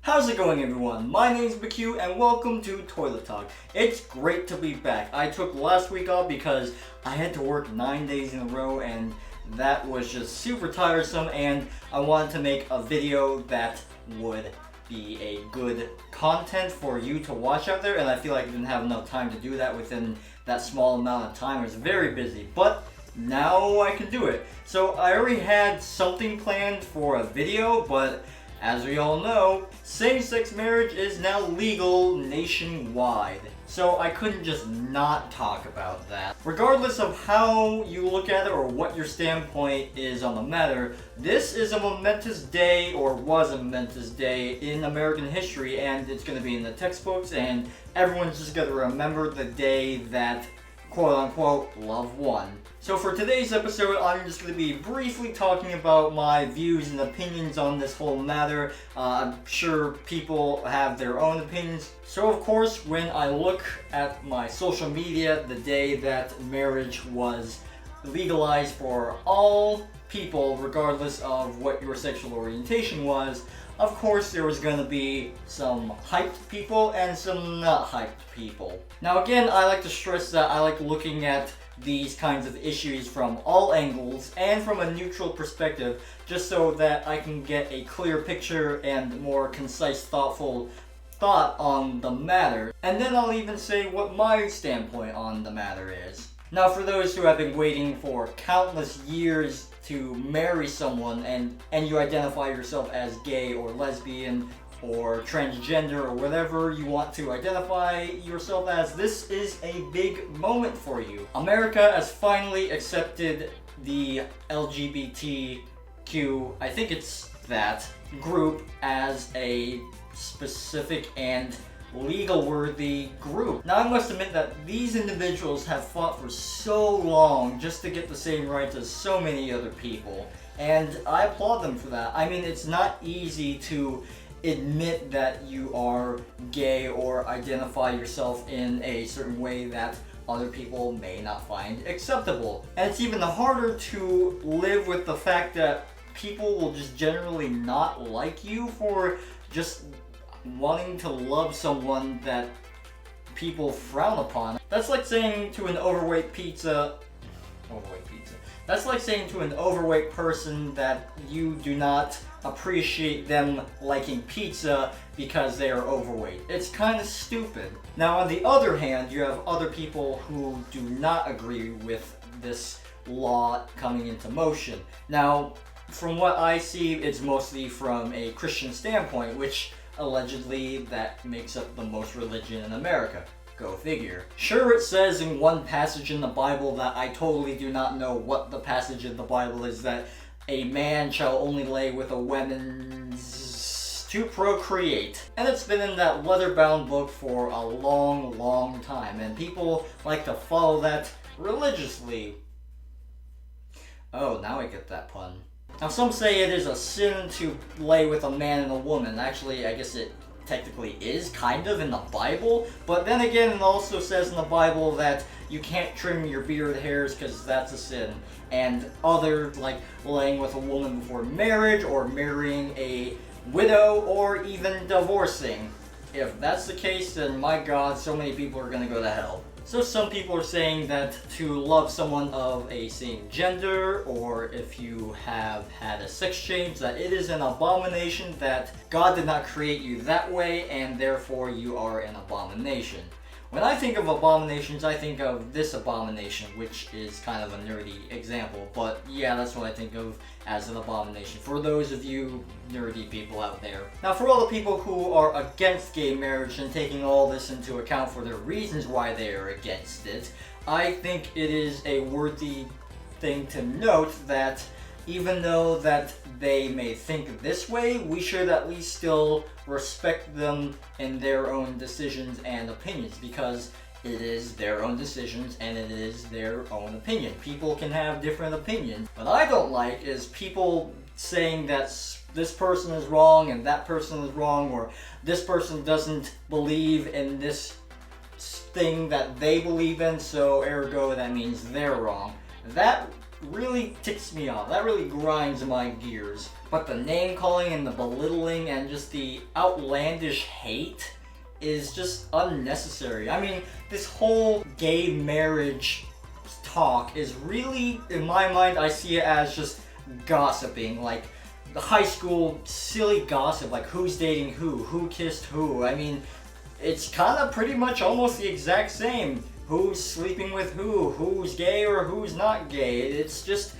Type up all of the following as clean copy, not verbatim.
How's it going, everyone? My name's McQ and welcome to Toilet Talk. It's great to be back. I took last week off because I had to work 9 days in a row and that was just super tiresome, and I wanted to make a video that would be a good content for you to watch out there, and I feel like I didn't have enough time to do that within that small amount of time. I was very busy, but now I can do it. So I already had something planned for a video, but as we all know, same-sex marriage is now legal nationwide. So I couldn't just not talk about that. Regardless of how you look at it or what your standpoint is on the matter, this is a momentous day, or was a momentous day, in American history, and it's going to be in the textbooks, and everyone's just going to remember the day that quote-unquote love won. So for today's episode, I'm just going to be briefly talking about my views and opinions on this whole matter. I'm sure people have their own opinions. So of course, when I look at my social media the day that marriage was legalized for all people, regardless of what your sexual orientation was, of course there was going to be some hyped people and some not hyped people. Now again, I like to stress that I like looking at these kinds of issues from all angles and from a neutral perspective, just so that I can get a clear picture and more concise, thoughtful thought on the matter. And then I'll even say what my standpoint on the matter is. Now, for those who have been waiting for countless years to marry someone, and you identify yourself as gay or lesbian or transgender or whatever you want to identify yourself as, this is a big moment for you. America has finally accepted the LGBTQ, I think it's that, group as a specific and legal worthy group. Now I must admit that these individuals have fought for so long just to get the same rights as so many other people, and I applaud them for that. I mean, it's not easy to admit that you are gay or identify yourself in a certain way that other people may not find acceptable. And it's even harder to live with the fact that people will just generally not like you for just wanting to love someone that people frown upon. That's like saying to an overweight That's like saying to an overweight person that you do not appreciate them liking pizza because they are overweight. It's kind of stupid. Now, on the other hand, you have other people who do not agree with this law coming into motion. Now, from what I see, it's mostly from a Christian standpoint, which allegedly that makes up the most religion in America. Go figure. Sure, it says in one passage in the Bible that I totally do not know what the passage in the Bible is, that a man shall only lay with a woman to procreate. And it's been in that leather-bound book for a long, long time, and people like to follow that religiously. Oh, now I get that pun. Now, some say it is a sin to lay with a man and a woman. Actually, I guess it technically is kind of in the Bible, but then again, it also says in the Bible that you can't trim your beard hairs because that's a sin. And other, like laying with a woman before marriage, or marrying a widow, or even divorcing. If that's the case, then my God, so many people are gonna go to hell. So some people are saying that to love someone of a same gender, or if you have had a sex change, that it is an abomination, that God did not create you that way, and therefore you are an abomination. When I think of abominations, I think of this abomination, which is kind of a nerdy example, but yeah, that's what I think of as an abomination, for those of you nerdy people out there. Now, for all the people who are against gay marriage and taking all this into account for their reasons why they are against it, I think it is a worthy thing to note that even though that they may think this way, we should at least still respect them in their own decisions and opinions, because it is their own decisions and it is their own opinion. People can have different opinions. What I don't like is people saying that this person is wrong and that person is wrong, or this person doesn't believe in this thing that they believe in, so ergo that means they're wrong. That really ticks me off. That really grinds my gears. But the name calling and the belittling and just the outlandish hate is just unnecessary. I mean, this whole gay marriage talk is really, in my mind, I see it as just gossiping, like the high school silly gossip, like who's dating who kissed who. I mean, it's kind of pretty much almost the exact same. Who's sleeping with who's gay or who's not gay. It's just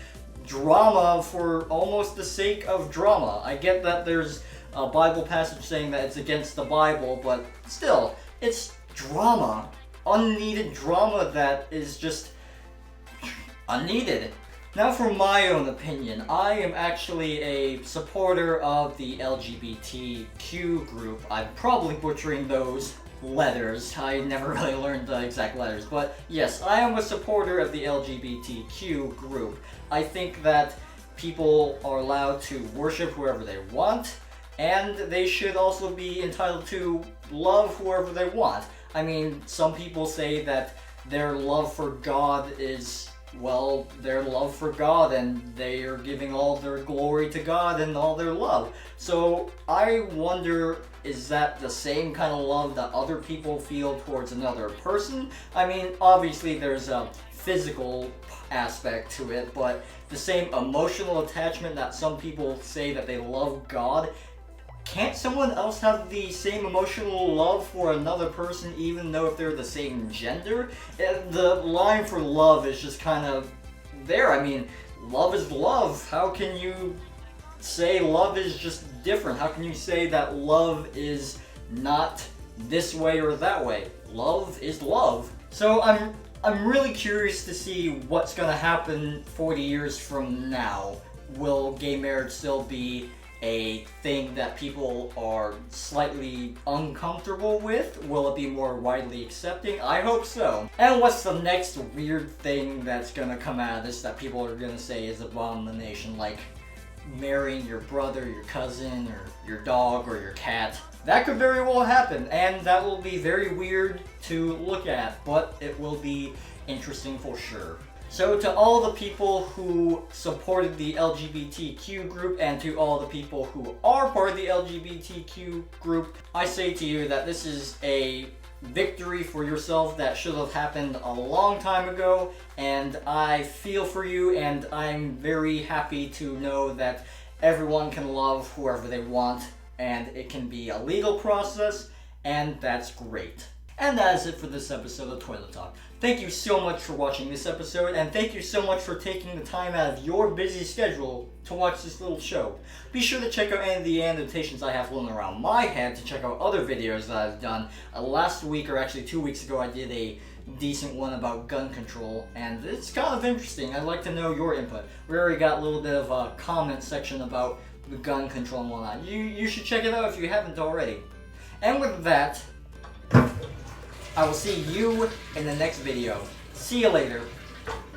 drama for almost the sake of drama. I get that there's a Bible passage saying that it's against the Bible, but still, it's drama. Unneeded drama that is just unneeded. Now for my own opinion, I am actually a supporter of the LGBTQ group. I'm probably butchering those letters. I never really learned the exact letters, but yes, I am a supporter of the LGBTQ group. I think that people are allowed to worship whoever they want, and they should also be entitled to love whoever they want. I mean, some people say that their love for God is, well, their love for God, and they are giving all their glory to God and all their love. So I wonder, is that the same kind of love that other people feel towards another person? I mean, obviously there's a physical aspect to it, but the same emotional attachment that some people say that they love God, can't someone else have the same emotional love for another person even though if they're the same gender? The line for love is just kind of there. I mean, love is love. How can you say love is just different? How can you say that love is not this way or that way? Love is love. So I'm really curious to see what's gonna happen 40 years from now. Will gay marriage still be a thing that people are slightly uncomfortable with? Will it be more widely accepting? I hope so. And what's the next weird thing that's gonna come out of this that people are gonna say is abomination, like marrying your brother, your cousin, or your dog, or your cat? That could very well happen, and that will be very weird to look at, but it will be interesting for sure. So to all the people who supported the LGBTQ group and to all the people who are part of the LGBTQ group, I say to you that this is a victory for yourself that should have happened a long time ago, and I feel for you, and I'm very happy to know that everyone can love whoever they want, and it can be a legal process, and that's great. And that is it for this episode of Toilet Talk. Thank you so much for watching this episode, and thank you so much for taking the time out of your busy schedule to watch this little show. Be sure to check out any of the annotations I have floating around my head to check out other videos that I've done. Last week, or actually 2 weeks ago, I did a decent one about gun control, and it's kind of interesting. I'd like to know your input. We already got a little bit of a comment section about the gun control and whatnot. You should check it out if you haven't already. And with that, I will see you in the next video. See you later.